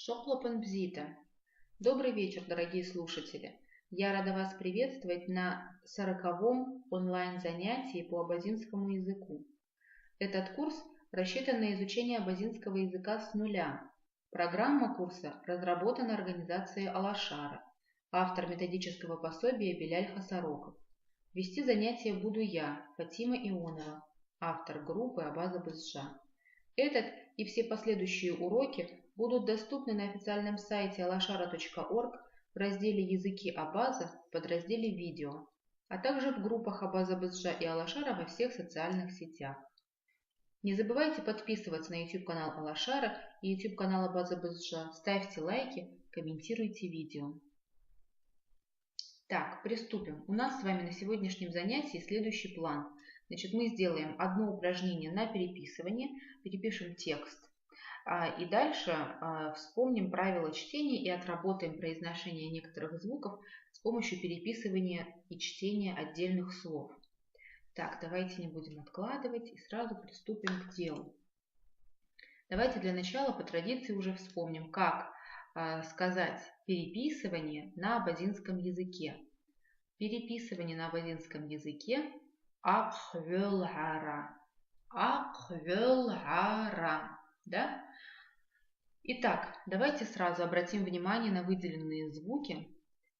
Шоклопен бзита. Добрый вечер, дорогие слушатели. Я рада вас приветствовать на 40-м онлайн-занятии по абазинскому языку. Этот курс рассчитан на изучение абазинского языка с нуля. Программа курса разработана организацией Алашара, автор методического пособия Беляль Хасароков. Вести занятия буду я, Фатима Ионова, автор группы Абаза Бызжа. Этот и все последующие уроки будут доступны на официальном сайте alashara.org в разделе «Языки Абаза» в подразделе «Видео», а также в группах Абаза Бызжа и Алашара во всех социальных сетях. Не забывайте подписываться на YouTube-канал Алашара и YouTube-канал Абаза Бызжа, ставьте лайки, комментируйте видео. Так, приступим. У нас с вами на сегодняшнем занятии следующий план. Значит, мы сделаем одно упражнение на переписывание, перепишем текст. И дальше вспомним правила чтения и отработаем произношение некоторых звуков с помощью переписывания и чтения отдельных слов. Так, давайте не будем откладывать и сразу приступим к делу. Давайте для начала по традиции уже вспомним, как сказать переписывание на абазинском языке. Переписывание на абазинском языке аквелара. Аквелара. Да? Итак, давайте сразу обратим внимание на выделенные звуки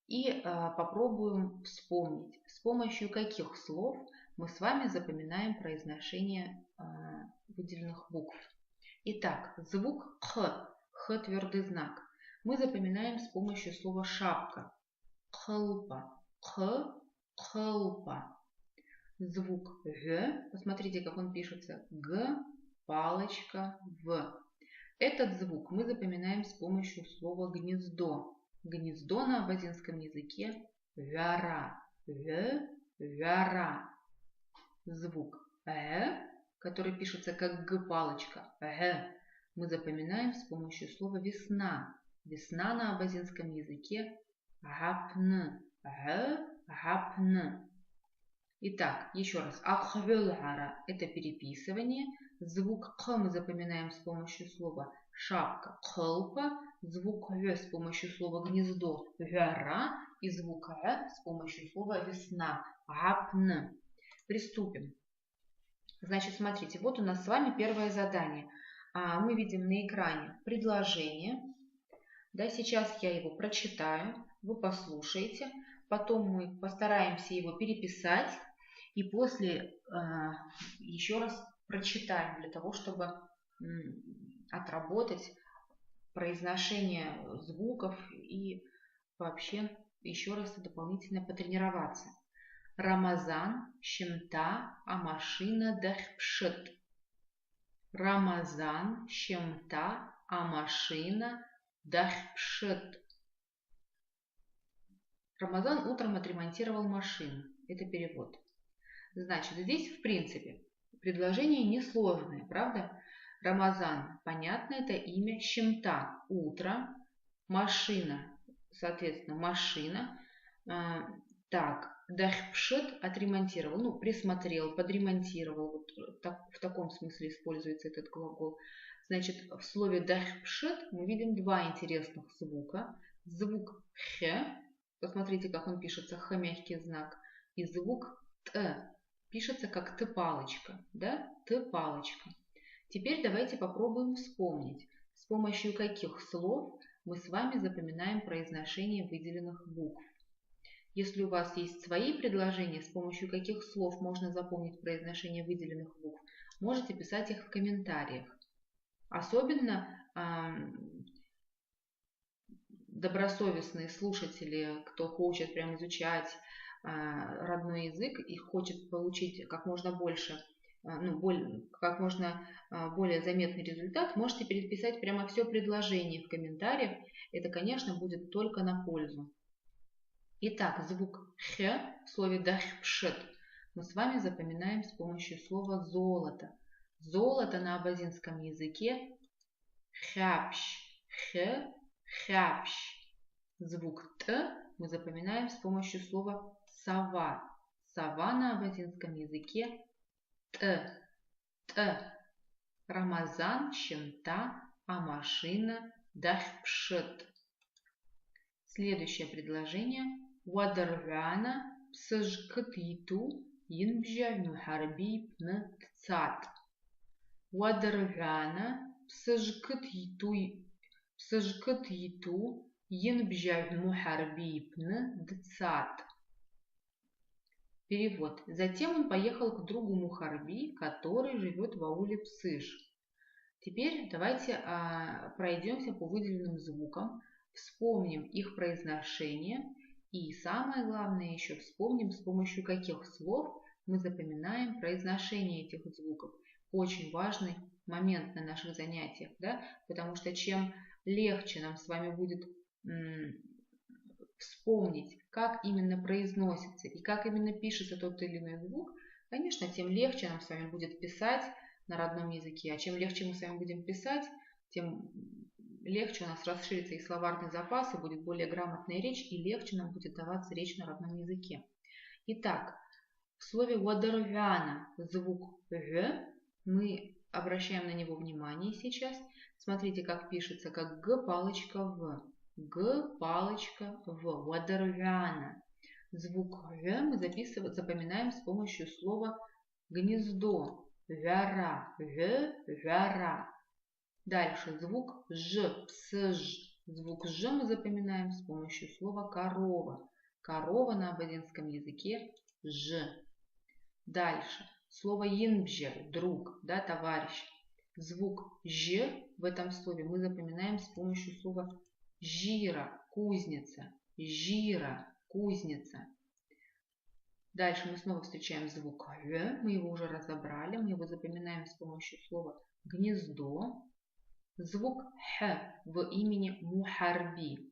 и попробуем вспомнить, с помощью каких слов мы с вами запоминаем произношение выделенных букв. Итак, звук Х, Х твердый знак, мы запоминаем с помощью слова шапка. Хлпа, Х, хлпа. Звук Г, посмотрите, как он пишется, Г, палочка, В. Этот звук мы запоминаем с помощью слова гнездо. Гнездо на абазинском языке вяра, вяра. Звук который пишется как Г палочка, мы запоминаем с помощью слова весна. Весна на абазинском языке гапн, гапн. Итак, еще раз. Акхвелара – это переписывание. Звук К мы запоминаем с помощью слова шапка, хлпа. Звук В с помощью слова гнездо, вяра. И звук с помощью слова весна, гапн. Приступим. Значит, смотрите, вот у нас с вами первое задание. Мы видим на экране предложение. Да, сейчас я его прочитаю, вы послушаете. Потом мы постараемся его переписать и после еще раз прочитаем для того, чтобы отработать произношение звуков и вообще еще раз дополнительно потренироваться. Рамазан, щемта, а машина дахпшет. Рамазан, щемта, а машина дахпшет. Рамазан утром отремонтировал машину. Это перевод. Значит, здесь, в принципе, предложение несложное, правда? Рамазан, понятно, это имя. Щемта, утро. Машина, соответственно, машина. Так, дахпшет, отремонтировал. Ну, присмотрел, подремонтировал. Вот в таком смысле используется этот глагол. Значит, в слове дахпшет мы видим два интересных звука. Звук х. Посмотрите, как он пишется, Х мягкий знак. И звук Т пишется как Т-палочка. Да? Т-палочка. Теперь давайте попробуем вспомнить, с помощью каких слов мы с вами запоминаем произношение выделенных букв. Если у вас есть свои предложения, с помощью каких слов можно запомнить произношение выделенных букв, можете писать их в комментариях. Особенно добросовестные слушатели, кто хочет прям изучать родной язык и хочет получить как можно больше, как можно более заметный результат, можете переписать прямо все предложение в комментариях. Это, конечно, будет только на пользу. Итак, звук х в слове дахпшет мы с вами запоминаем с помощью слова золото. Золото на абазинском языке хапш, х, хапш. Звук Т мы запоминаем с помощью слова сова. Сова на абазинском языке Т. Рамазан, щемта, а машина дахпшит. Следующее предложение. Уадарвана псажкатиту ينبجع محاربي بنتسات. ودرغانا بسجكتيتو ينبجع محاربي بنتسات. Перевод. Затем он поехал к другу Мухарби, который живет в ауле Псыж. Теперь давайте пройдемся по выделенным звукам, вспомним их произношение и, самое главное, еще вспомним, с помощью каких слов мы запоминаем произношение этих звуков. Очень важный момент на наших занятиях, да? Потому что чем легче нам с вами будет вспомнить, как именно произносится и как именно пишется тот или иной звук, конечно, тем легче нам с вами будет писать на родном языке. А чем легче мы с вами будем писать, тем легче у нас расширится и словарный запас, и будет более грамотная речь, и легче нам будет даваться речь на родном языке. Итак, в слове «вадарвяна» звук «г», мы обращаем на него внимание сейчас. Смотрите, как пишется, как «г» палочка «в». «Г» палочка «в». «Вадарвяна». Звук «г» мы запоминаем с помощью слова «гнездо». «Вяра», «г», «вяра». Дальше звук «ж», «псж». Звук «ж» мы запоминаем с помощью слова «корова». Корова на абазинском языке «ж». Дальше слово «инбже», друг, да, товарищ. Звук «ж» в этом слове мы запоминаем с помощью слова «жира», кузница. «Жира», кузница. Дальше мы снова встречаем звук «в», мы его уже разобрали, мы его запоминаем с помощью слова «гнездо». Звук «х» в имени Мухарби.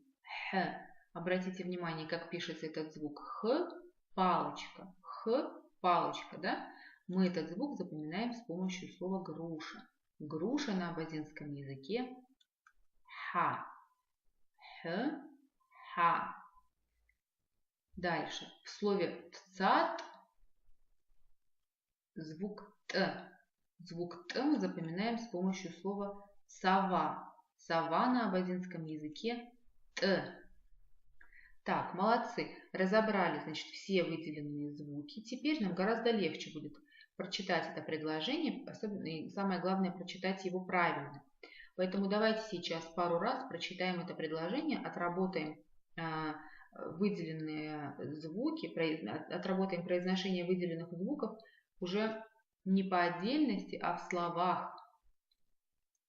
«Х». Обратите внимание, как пишется этот звук. «Х» – палочка. «Х» – палочка, да? Мы этот звук запоминаем с помощью слова «груша». Груша на абазинском языке «ха». «Х», «ха». Дальше. В слове «цат» звук «т». Звук «т» мы запоминаем с помощью слова «сова». Сова на абазинском языке «т». Так, молодцы. Разобрали, значит, все выделенные звуки. Теперь нам гораздо легче будет прочитать это предложение, особенно, и самое главное, прочитать его правильно. Поэтому давайте сейчас пару раз прочитаем это предложение, отработаем выделенные звуки, отработаем произношение выделенных звуков уже не по отдельности, а в словах.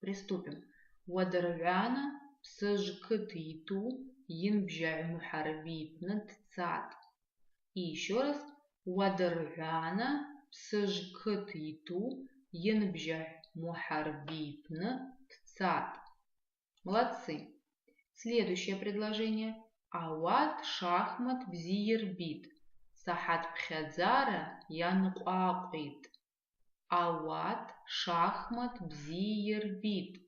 Приступим. Уадарвяна псажкатиту ينبجع محاربي بنتسات. И еще раз. Уадарвяна псажкатиту ينبجع محاربي بنتسات. Молодцы. Следующее предложение. Ауат шахмат бзиербит. Сахат пхядзара януакуит. Ауат шахмат бзиербит.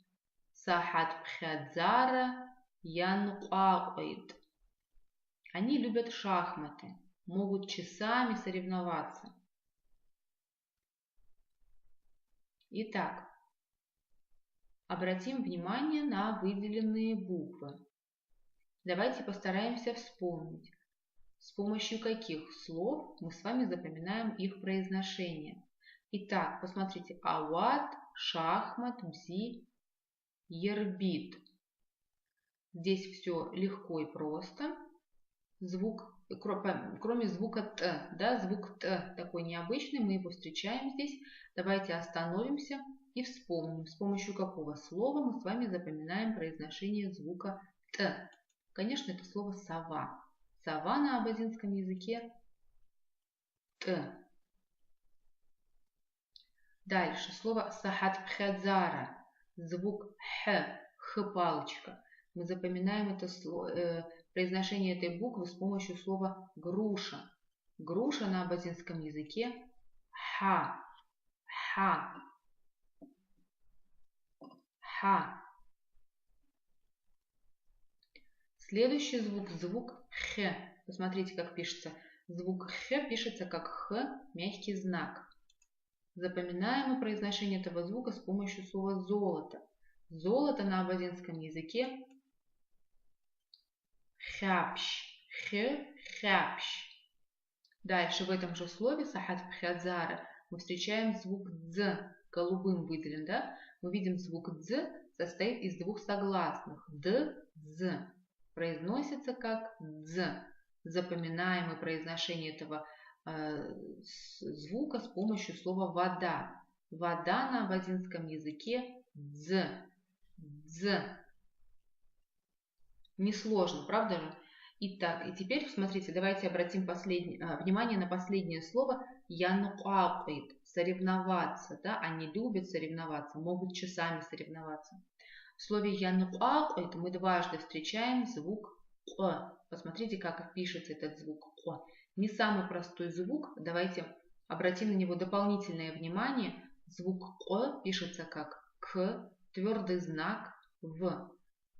Сахат пхядзара януакуит. Они любят шахматы, могут часами соревноваться. Итак, обратим внимание на выделенные буквы. Давайте постараемся вспомнить, с помощью каких слов мы с вами запоминаем их произношение. Итак, посмотрите. Ауат, шахмат, бзи, ербит. Здесь все легко и просто. Звук, кроме звука «т», да, звук «т» такой необычный, мы его встречаем здесь. Давайте остановимся и вспомним, с помощью какого слова мы с вами запоминаем произношение звука «т». Конечно, это слово «сова». Сова на абазинском языке «т». Дальше слово «сахат-пхядзара». Звук «х», «х» мы запоминаем это произношение этой буквы с помощью слова «груша». Груша на абазинском языке «ха», «ха», «ха». Следующий звук, звук «х». Посмотрите, как пишется. Звук «х» пишется как «х», мягкий знак. Запоминаем мы произношение этого звука с помощью слова «золото». Золото на абазинском языке хябщ. Хябщ. Дальше в этом же слове сахат бхядзара мы встречаем звук дз, голубым выделен, да? Мы видим звук дз состоит из двух согласных. Д, дз. Произносится как дз. Запоминаем произношение этого звука с помощью слова вода. Вода на абазинском языке дз. Дз. Несложно, правда же? Итак, и теперь, смотрите, давайте обратим внимание на последнее слово януакит, соревноваться, да, они любят соревноваться, могут часами соревноваться. В слове януакит мы дважды встречаем звук «о». Посмотрите, как пишется этот звук «о». Не самый простой звук, давайте обратим на него дополнительное внимание. Звук «о» пишется как «к», твердый знак «в».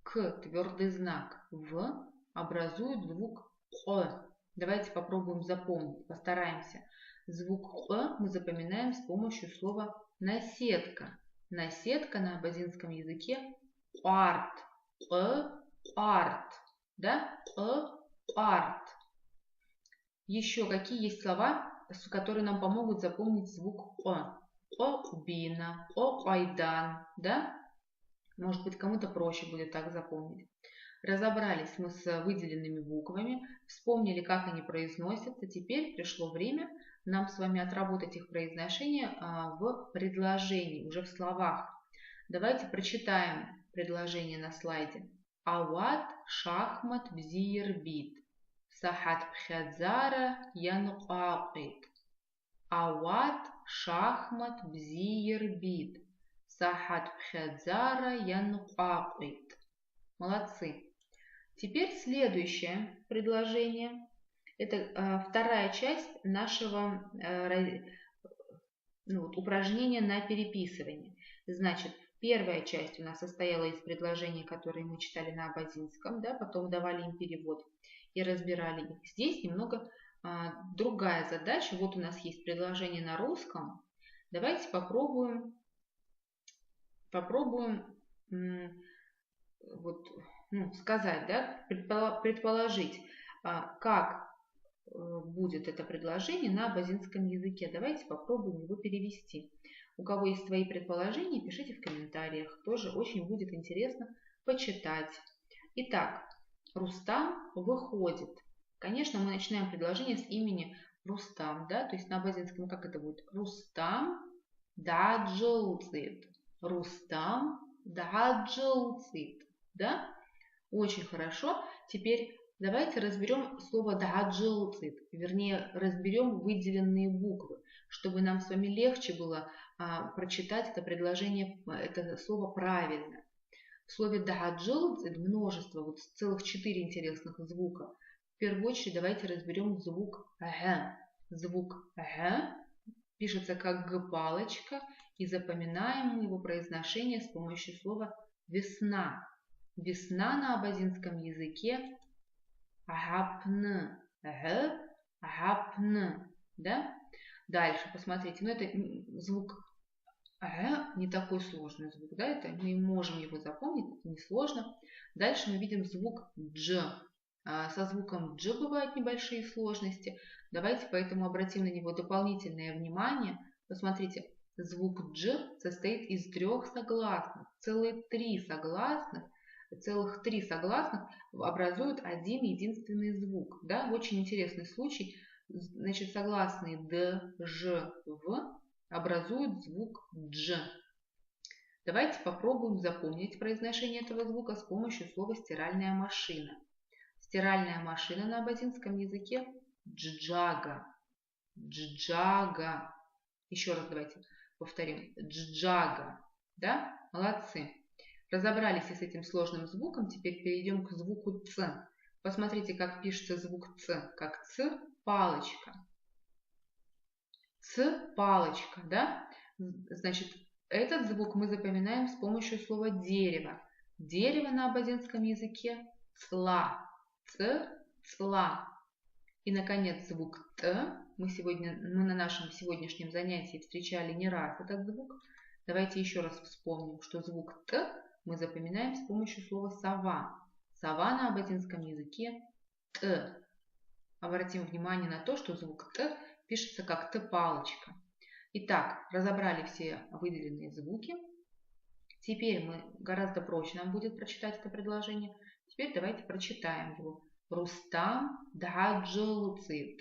«К», твердый знак «в» образует звук «о». Давайте попробуем запомнить, постараемся. Звук «о» мы запоминаем с помощью слова «наседка». Наседка на абазинском языке «арт». «Арт». Да? «Арт». Еще какие есть слова, которые нам помогут запомнить звук «о»? «О-бина», «о-айдан». Да? Может быть, кому-то проще будет так запомнить. Разобрались мы с выделенными буквами, вспомнили, как они произносятся. Теперь пришло время нам с вами отработать их произношение в предложении, уже в словах. Давайте прочитаем предложение на слайде. Ават шахмат бзиербит. Сахат бхядзара януакит. Ават шахмат бзиербит. Сахат бхядзара януакит. Молодцы. Теперь следующее предложение. Это вторая часть нашего упражнения на переписывание. Значит, первая часть у нас состояла из предложений, которые мы читали на абазинском, да, потом давали им перевод и разбирали их. Здесь немного другая задача. Вот у нас есть предложение на русском. Давайте попробуем сказать, да, предположить, как будет это предложение на абазинском языке. Давайте попробуем его перевести. У кого есть свои предположения, пишите в комментариях. Тоже очень будет интересно почитать. Итак, Рустам выходит. Конечно, мы начинаем предложение с имени Рустам, да, то есть на абазинском как это будет? Рустам даджилцит. Рустам даджилцит. Да? Очень хорошо. Теперь давайте разберем слово даджилцит, вернее, разберем выделенные буквы, чтобы нам с вами легче было прочитать это предложение, это слово правильно. В слове даджилцит множество, вот целых 4 интересных звука. В первую очередь давайте разберем звук г. Звук г пишется как г-палочка, и запоминаем его произношение с помощью слова весна. Весна на абазинском языке гапн. Гапн. Да? Дальше посмотрите. Ну, это звук не такой сложный звук. Да? Это мы можем его запомнить, это несложно. Дальше мы видим звук дж. Со звуком дж бывают небольшие сложности. Давайте поэтому обратим на него дополнительное внимание. Посмотрите. Звук дж состоит из 3 согласных. Целых 3 согласных образуют один единственный звук. Да? Очень интересный случай. Значит, согласные д, ж, в образуют звук дж. Давайте попробуем запомнить произношение этого звука с помощью слова стиральная машина. Стиральная машина на абазинском языке джджага. Джджага. Еще раз давайте повторим. Джджага. Да? Молодцы. Разобрались и с этим сложным звуком. Теперь перейдем к звуку ц. Посмотрите, как пишется звук ц. Как ц, палочка. Ц, палочка. Да? Значит, этот звук мы запоминаем с помощью слова дерево. Дерево на абазинском языке цла. Ц, цла. И, наконец, звук т. Мы на нашем сегодняшнем занятии встречали не раз этот звук. Давайте еще раз вспомним, что звук т мы запоминаем с помощью слова сова. Сова на абазинском языке т. Обратим внимание на то, что звук т пишется как т-палочка. Итак, разобрали все выделенные звуки. Теперь мы гораздо проще нам будет прочитать это предложение. Теперь давайте прочитаем его. Рустам даджалуцит.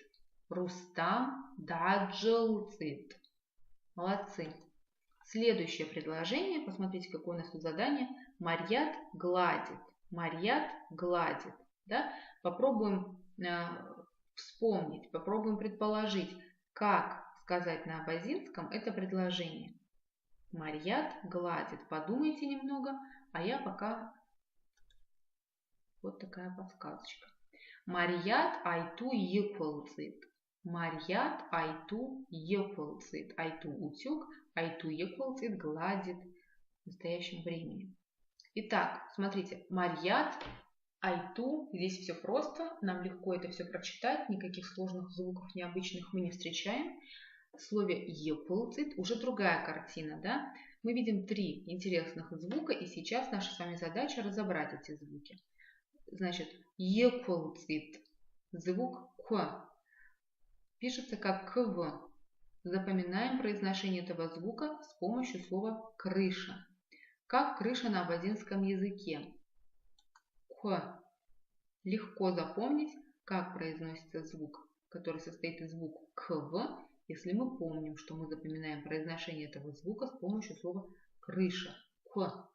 Рустам даджалуцит. Молодцы. Следующее предложение. Посмотрите, какое у нас тут задание. Марьят гладит. Марьят гладит. Да? Попробуем вспомнить, попробуем предположить, как сказать на абазинском это предложение. Марьят гладит. Подумайте немного, а я пока... Вот такая подсказочка. Марьят айту еквалцит. Марьят айту еквалцит. Айту утюг, айту еквалцит гладит в настоящем времени. Итак, смотрите, Марьят айту. Здесь все просто. Нам легко это все прочитать. Никаких сложных звуков необычных мы не встречаем. В слове «епулцит» уже другая картина, да? Мы видим 3 интересных звука, и сейчас наша с вами задача разобрать эти звуки. Значит, «епулцит» – звук «к» пишется как «кв». Запоминаем произношение этого звука с помощью слова «крыша». Как крыша на абазинском языке? «К». Легко запомнить, как произносится звук, который состоит из букв «кв», если мы помним, что мы запоминаем произношение этого звука с помощью слова «крыша». «К».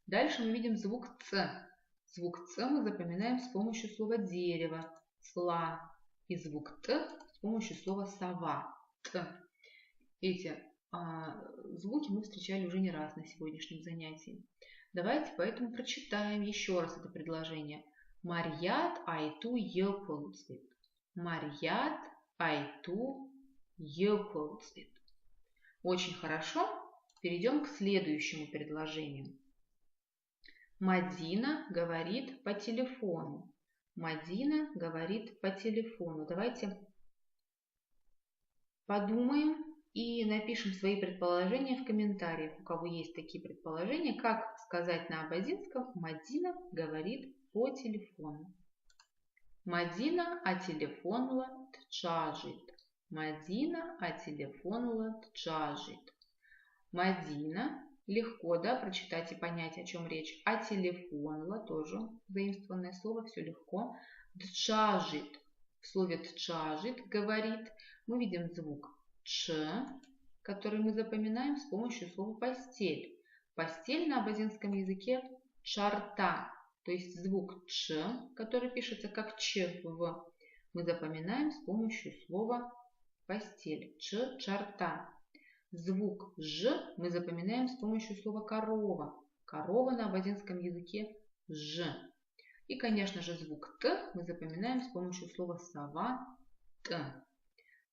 Дальше мы видим звук «ц». Звук «ц» мы запоминаем с помощью слова «дерево», «сла». И звук «т» с помощью слова «сова», «т». Эти звуки мы встречали уже не раз на сегодняшнем занятии. Давайте поэтому прочитаем еще раз это предложение. Марьят айту епулцит. Марьят айту епулцит. Очень хорошо. Перейдем к следующему предложению. Мадина говорит по телефону. Мадина говорит по телефону. Давайте подумаем и напишем свои предположения в комментариях. У кого есть такие предположения, как сказать на абазинском «Мадина говорит по телефону». Мадина ателефонла тчажит. Мадина ателефонла тчажит. Мадина. Легко, да, прочитать и понять, о чем речь. Ателефонла, тоже заимствованное слово, все легко. Тчажит. В слове тчажит говорит. Мы видим звук ч, который мы запоминаем с помощью слова постель. Постель на абазинском языке чарта. То есть звук ч, который пишется как ч в, мы запоминаем с помощью слова постель. Ч, чарта. Звук ж мы запоминаем с помощью слова корова. Корова на абазинском языке ж. И, конечно же, звук т мы запоминаем с помощью слова сова т.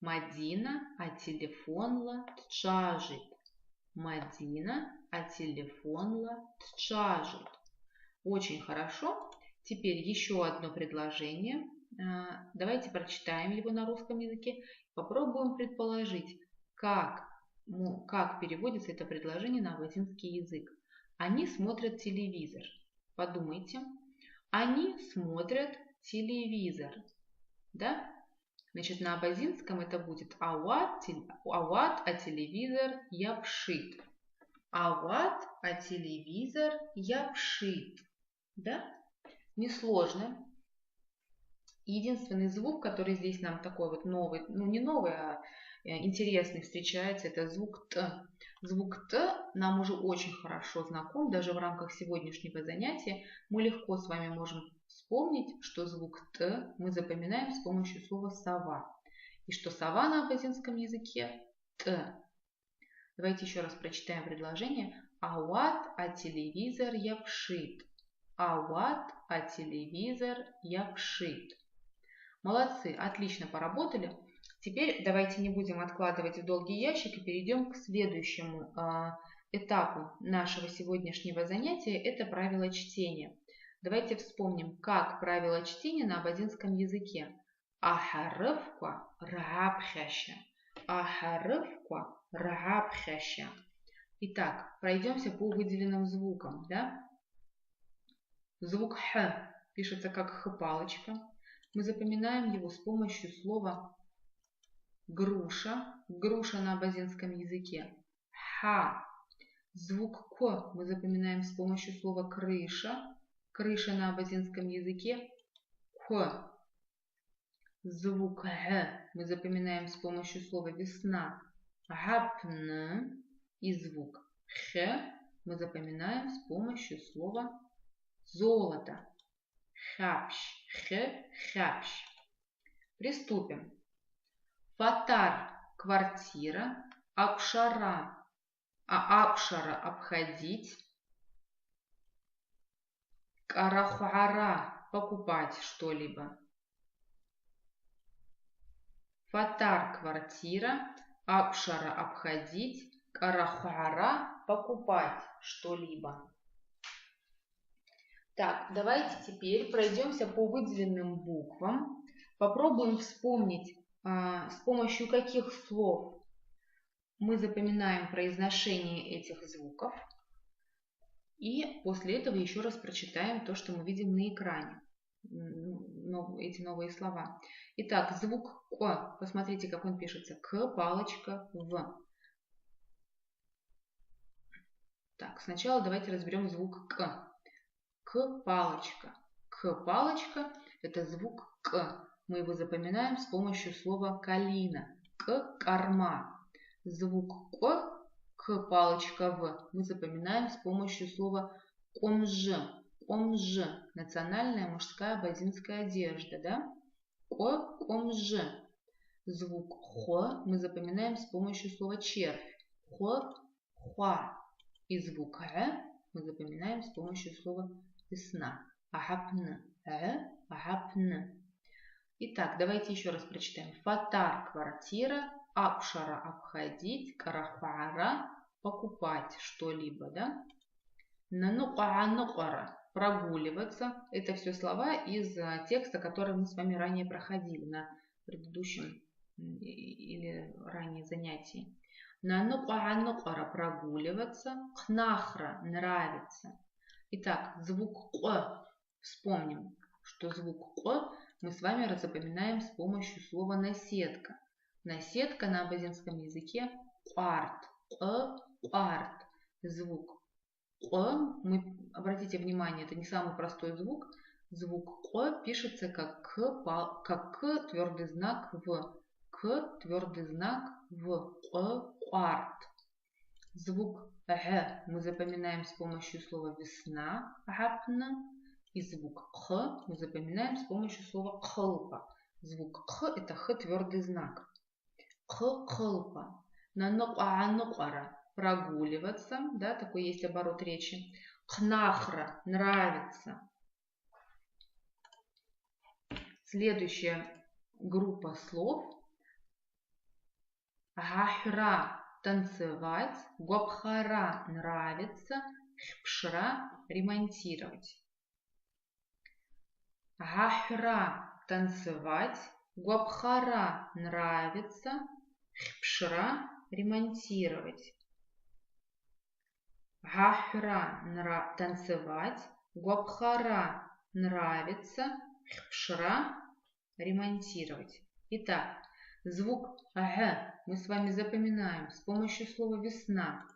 Мадина ателефонла тчажит. Мадина ателефонла тчажит. Очень хорошо. Теперь еще одно предложение. Давайте прочитаем его на русском языке. Попробуем предположить, как переводится это предложение на абазинский язык. Они смотрят телевизор. Подумайте. Они смотрят телевизор. Да? Значит, на абазинском это будет ауат а телевизор япшит. Ауат а телевизор япшит. Да? Несложно. Единственный звук, который здесь нам такой вот новый, ну не новый, а интересный встречается, это звук Т. Звук Т нам уже очень хорошо знаком, даже в рамках сегодняшнего занятия мы легко с вами можем вспомнить, что звук Т мы запоминаем с помощью слова сова. И что сова на абазинском языке Т. Давайте еще раз прочитаем предложение. Ауат а телевизор япшит. Ауат а телевизор япшит. Молодцы, отлично поработали. Теперь давайте не будем откладывать в долгий ящик и перейдем к следующему этапу нашего сегодняшнего занятия. Это правила чтения. Давайте вспомним, как правила чтения на абазинском языке. Ахарывка рабхяща. Ахарывка рабхяща. Итак, пройдемся по выделенным звукам. Да? Звук х пишется как х-палочка. Мы запоминаем его с помощью слова груша. Груша на абазинском языке. Ха. Звук к мы запоминаем с помощью слова крыша. Крыша на абазинском языке. К. Звук г мы запоминаем с помощью слова весна. Гапн. И звук х мы запоминаем с помощью слова золото. Хапщ. Х. Хапщ. Приступим. Фатар – квартира. Акшара. Акшара – обходить. Карахуара – покупать что-либо. Фатар – квартира. Акшара – обходить. Карахуара – покупать что-либо. Так, давайте теперь пройдемся по выделенным буквам. Попробуем вспомнить, с помощью каких слов мы запоминаем произношение этих звуков. И после этого еще раз прочитаем то, что мы видим на экране. Эти новые слова. Итак, звук К. Посмотрите, как он пишется. К, палочка, В. Так, сначала давайте разберем звук К. К, палочка. К, палочка – это звук К. Мы его запоминаем с помощью слова калина. К, корма. Звук К, палочка, В мы запоминаем с помощью слова комж. Комж. Национальная мужская абазинская одежда, да? К, комж. Звук Х мы запоминаем с помощью слова червь. Х, хуа. И звук Г мы запоминаем с помощью слова весна. Агапн. Агапн. Итак, давайте еще раз прочитаем. Фатар – квартира. Акшара – обходить. Карахуара – покупать что-либо, да? Нанукара – прогуливаться. Это все слова из текста, который мы с вами ранее проходили на предыдущем или ранее занятии. Нанукара – прогуливаться. Кнахра – нравится. Итак, звук К. Вспомним, что звук К мы с вами запоминаем с помощью слова наседка. Наседка на абазинском языке кварт. Кварт. Звук К. Обратите внимание, это не самый простой звук. Звук К пишется как К твердый знак В. К твердый знак В. Кварт. Звук Г мы запоминаем с помощью слова весна. Гапна. И звук Х мы запоминаем с помощью слова кхлпа. Звук Х это Х твердый знак. Кхлпа. Нанукара прогуливаться, да, такой есть оборот речи. Кнахра нравится. Следующая группа слов. Гахра танцевать, гобхара нравится, хпшра ремонтировать. Гахра танцевать, гобхара нравится, хпшра ремонтировать. Гахра танцевать, гобхара нравится, хпшра ремонтировать. Итак, звук Г мы с вами запоминаем с помощью слова весна.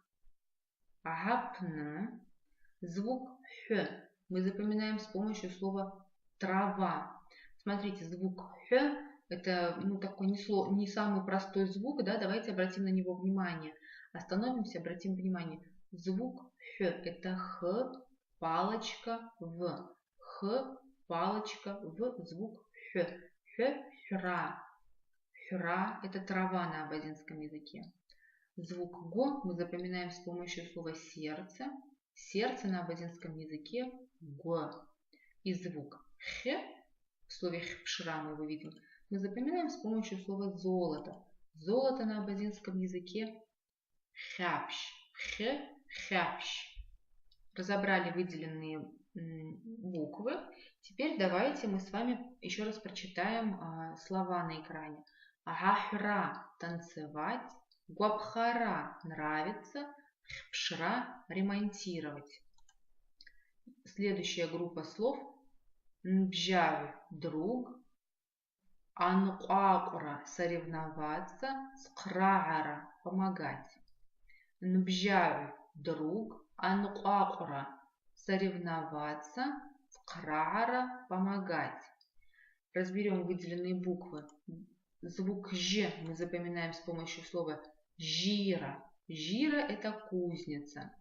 Агапна. Звук Х мы запоминаем с помощью слова трава. Смотрите, звук Х это такой не самый простой звук, да, давайте обратим на него внимание. Остановимся, обратим внимание. Звук Х это Х, палочка, В. Х, палочка, В. Звук Х. Х, хра. Хра – это трава на абазинском языке. Звук Го мы запоминаем с помощью слова сердце. Сердце на абазинском языке – Го. И звук Х, в слове хпшра мы его видим, мы запоминаем с помощью слова золото. Золото на абазинском языке – хапщ. Х, хапщ. Разобрали выделенные буквы. Теперь давайте мы с вами еще раз прочитаем слова на экране. Агахра – танцевать, гуабхара – нравится, хпшра – ремонтировать. Следующая группа слов. Нбжавь – друг. Анкуакура – соревноваться. Скраара – помогать. Нбжавь – друг. Анкуакура – соревноваться. Скраара – помогать. Разберем выделенные буквы. Звук «ж» мы запоминаем с помощью слова «жира». «Жира» – это кузница.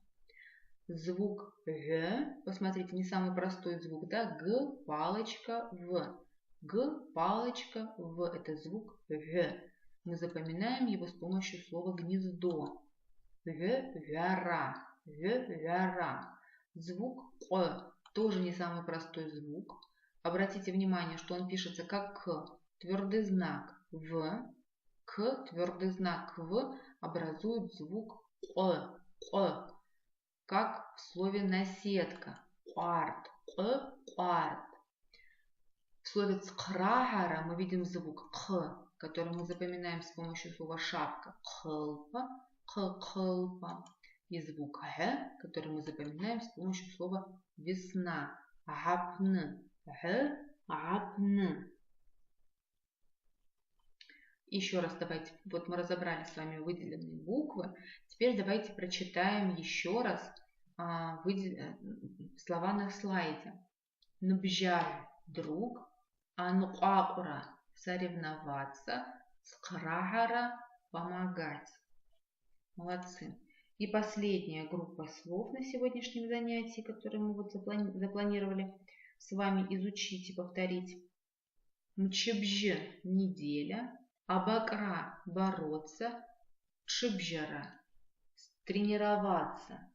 Звук «г», посмотрите, не самый простой звук, да? «Г», палочка, «в». «Г», палочка, «в» – это звук «г». Мы запоминаем его с помощью слова «гнездо». «Г», «вяра». Звук «q» тоже не самый простой звук. Обратите внимание, что он пишется как «к», твердый знак «в», «к», твердый знак «в» образует звук «q», как в слове «наседка», «кварт», «кварт». В слове «цкрагара» мы видим звук «к», который мы запоминаем с помощью слова «шапка», «кхылпа», «кхылпа». И звук «г», который мы запоминаем с помощью слова «весна», «гапн», «гапн». Еще раз давайте, вот мы разобрали с вами выделенные буквы. Теперь давайте прочитаем еще раз слова на слайде. Нбжавь – друг. Анкуакура – соревноваться. Скрагара – помогать. Молодцы. И последняя группа слов на сегодняшнем занятии, которые мы вот запланировали с вами изучить и повторить. Мчебжи – неделя. Абакра – бороться. Чебжара – тренироваться.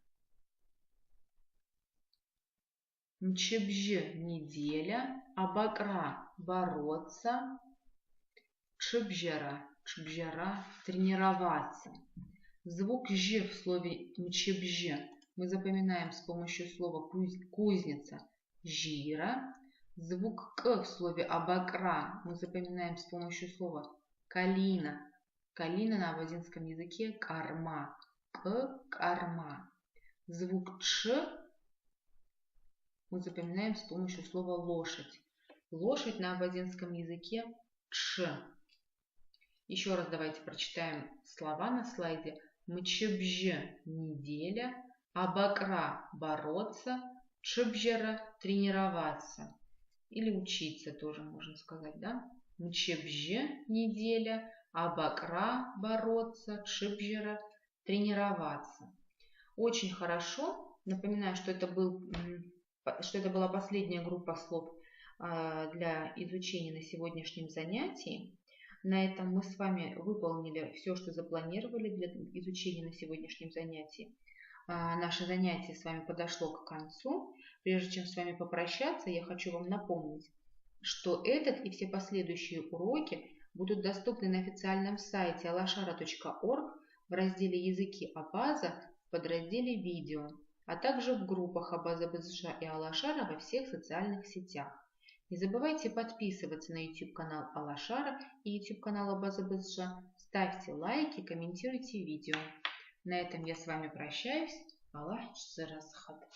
Мчебжи – неделя. Абакра – бороться. Чебжара – тренироваться. Звук «ж» в слове «мчебжи» мы запоминаем с помощью слова «кузница» – «жира». Звук «к» в слове «абакра» мы запоминаем с помощью слова «калина». «Калина» на абазинском языке – «карма». «Карма». Звук «ч» мы запоминаем с помощью слова «лошадь». «Лошадь» на абазинском языке – «ч». Еще раз давайте прочитаем слова на слайде. Мчебжи – неделя. Абакра – бороться. Чебжара – тренироваться. Или учиться тоже можно сказать, да? Мчебжи – неделя. Абакра – бороться. Чебжара – тренироваться. Очень хорошо. Напоминаю, что это была последняя группа слов для изучения на сегодняшнем занятии. На этом мы с вами выполнили все, что запланировали для изучения на сегодняшнем занятии. Наше занятие с вами подошло к концу. Прежде чем с вами попрощаться, я хочу вам напомнить, что этот и все последующие уроки будут доступны на официальном сайте alashara.org в разделе «Языки Абаза» в подразделе «Видео», а также в группах Абаза БЗШ и Алашара во всех социальных сетях. Не забывайте подписываться на YouTube-канал Алашара и YouTube-канал Абаза БЗШ. Ставьте лайки, комментируйте видео. На этом я с вами прощаюсь. Аллах Расхат.